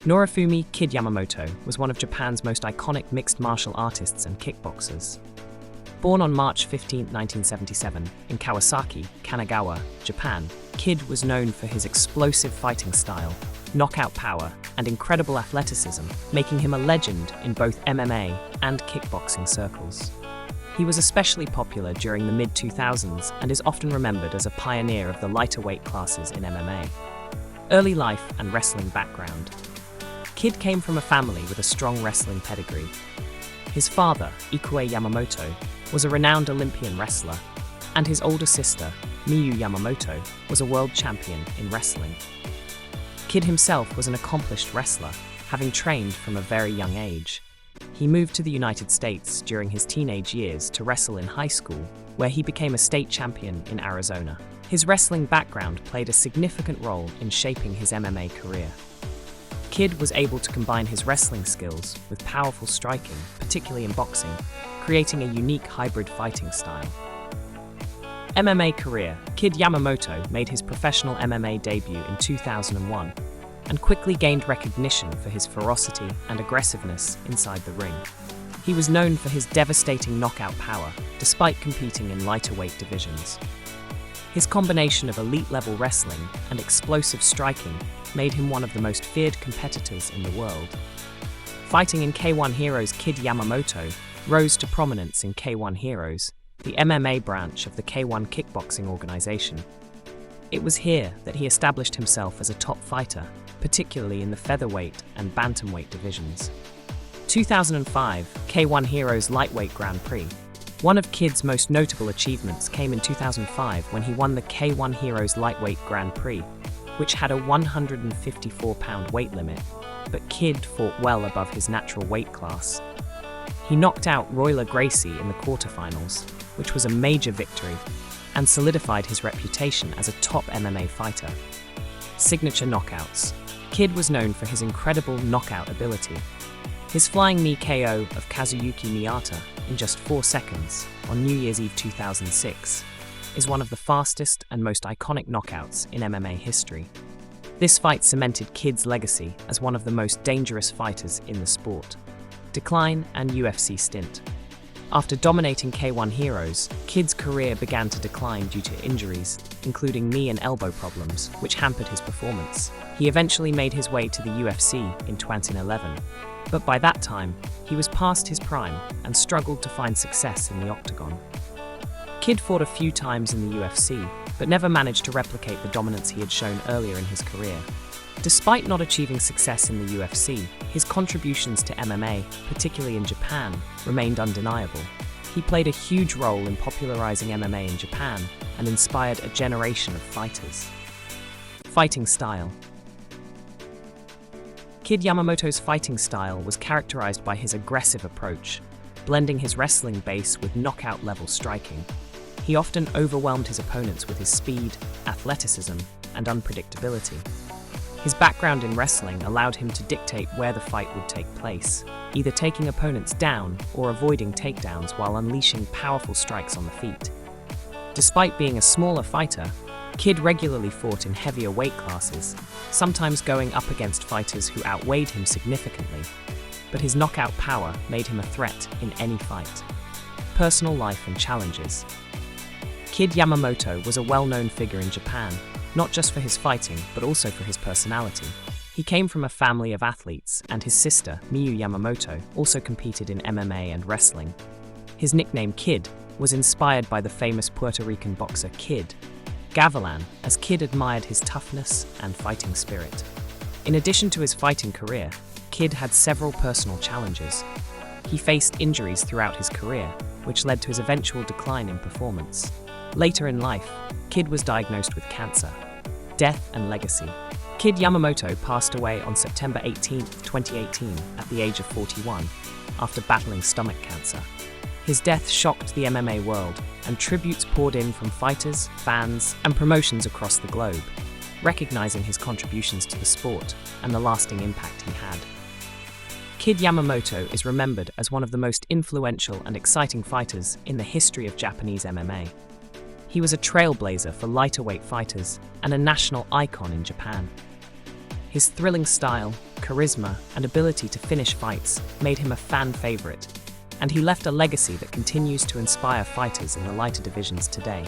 Norifumi Kid Yamamoto was one of Japan's most iconic mixed martial artists and kickboxers. Born on March 15, 1977, in Kawasaki, Kanagawa, Japan, Kid was known for his explosive fighting style, knockout power, and incredible athleticism, making him a legend in both MMA and kickboxing circles. He was especially popular during the mid-2000s and is often remembered as a pioneer of the lighter weight classes in MMA. Early life and wrestling background. Kid came from a family with a strong wrestling pedigree. His father, Ikuei Yamamoto, was a renowned Olympian wrestler, and his older sister, Miyuu Yamamoto, was a world champion in wrestling. Kid himself was an accomplished wrestler, having trained from a very young age. He moved to the United States during his teenage years to wrestle in high school, where he became a state champion in Arizona. His wrestling background played a significant role in shaping his MMA career. Kid was able to combine his wrestling skills with powerful striking, particularly in boxing, creating a unique hybrid fighting style. MMA career. Kid Yamamoto made his professional MMA debut in 2001 and quickly gained recognition for his ferocity and aggressiveness inside the ring. He was known for his devastating knockout power, despite competing in lighter weight divisions. His combination of elite-level wrestling and explosive striking made him one of the most feared competitors in the world. Fighting in K1 Heroes, Kid Yamamoto rose to prominence in K1 Heroes, the MMA branch of the K1 kickboxing organization. It was here that he established himself as a top fighter, particularly in the featherweight and bantamweight divisions. 2005 K1 Heroes Lightweight Grand Prix. One of Kid's most notable achievements came in 2005 when he won the K1 Heroes Lightweight Grand Prix, which had a 154-pound weight limit, but Kid fought well above his natural weight class. He knocked out Royler Gracie in the quarterfinals, which was a major victory, and solidified his reputation as a top MMA fighter. Signature knockouts. Kid was known for his incredible knockout ability. His flying knee KO of Kazuyuki Miyata in just 4 seconds on New Year's Eve 2006 is one of the fastest and most iconic knockouts in MMA history. This fight cemented Kid's legacy as one of the most dangerous fighters in the sport. Decline and UFC stint. After dominating K1 Heroes, Kid's career began to decline due to injuries, including knee and elbow problems, which hampered his performance. He eventually made his way to the UFC in 2011, but by that time, he was past his prime and struggled to find success in the octagon. Kid fought a few times in the UFC, but never managed to replicate the dominance he had shown earlier in his career. Despite not achieving success in the UFC, his contributions to MMA, particularly in Japan, remained undeniable. He played a huge role in popularizing MMA in Japan and inspired a generation of fighters. Fighting style. Kid Yamamoto's fighting style was characterized by his aggressive approach, blending his wrestling base with knockout-level striking. He often overwhelmed his opponents with his speed, athleticism, and unpredictability. His background in wrestling allowed him to dictate where the fight would take place, either taking opponents down or avoiding takedowns while unleashing powerful strikes on the feet. Despite being a smaller fighter, Kid regularly fought in heavier weight classes, sometimes going up against fighters who outweighed him significantly, but his knockout power made him a threat in any fight. Personal life and challenges. Kid Yamamoto was a well-known figure in Japan, not just for his fighting, but also for his personality. He came from a family of athletes, and his sister, Miyuu Yamamoto, also competed in MMA and wrestling. His nickname Kid was inspired by the famous Puerto Rican boxer Kid Gavilan, as Kid admired his toughness and fighting spirit. In addition to his fighting career, Kid had several personal challenges. He faced injuries throughout his career, which led to his eventual decline in performance. Later in life, Kid was diagnosed with cancer. Death and legacy. Kid Yamamoto passed away on September 18, 2018, at the age of 41, after battling stomach cancer. His death shocked the MMA world, and tributes poured in from fighters, fans, and promotions across the globe, recognizing his contributions to the sport and the lasting impact he had. Kid Yamamoto is remembered as one of the most influential and exciting fighters in the history of Japanese MMA. He was a trailblazer for lighter weight fighters and a national icon in Japan. His thrilling style, charisma and ability to finish fights made him a fan favorite, and he left a legacy that continues to inspire fighters in the lighter divisions today.